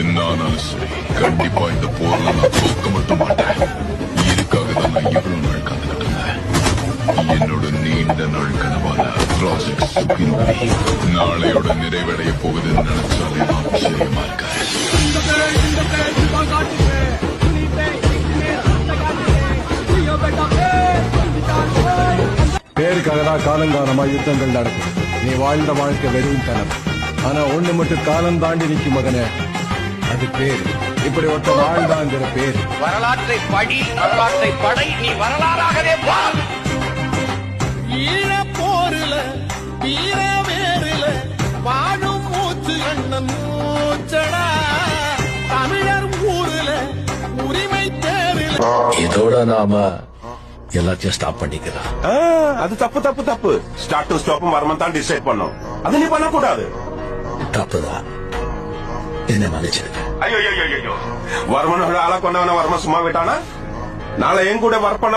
என்னானாலும் சரி கண்டிப்பா இந்த போர்ல நான் தோக்க மட்டும் மாட்டேன். இதுக்காக தான் நான் இவ்வளவு நாள் காத்துக்கிட்டு இருந்தேன். என்னோட நீண்ட நாள் கனவான ப்ராஜெக்ட் சுகினோவி நாளையோட நிறைவடைய போகுதுன்னு நினைச்சாலே ஆச்சரியமா இருக்காரு. பேருக்காக தான் காலங்காலமா யுத்தங்கள் நடக்கும். நீ வாழ்ந்த வாழ்க்கை வெறும் கனவு. ஆனா ஒண்ணு மட்டும் காலம் தாண்டி நிக்கும் மகனே, அது பேரு. இப்படி ஒருத்த வாழ்ந்தாங்கிற பேரு. வரலாற்றை படி, வரலாற்றை படை, நீ வரலாறாகவே வா. ஈழ போரில வீர வேரில வாழும் மூச்சு அண்ணன் மூச்சடா. தமிழர் ஊருல உரிமை தேரில. இதோட நாம எல்லாத்தையும் ஸ்டாப் பண்ணிக்கலாம். அது தப்பு தப்பு தப்பு. ஸ்டார்ட் டு ஸ்டாப் மர்மம் தான் டிசைட் பண்ணோம். அது நீ பண்ணக்கூடாது. தப்புதான், என்ன மன்னிச்சிருக்க. ஐயோ வர்மனோட ஆளை கொண்டவன வர்ம சும்மா விட்டானா? நாளை என் கூட வர்ப்பணம்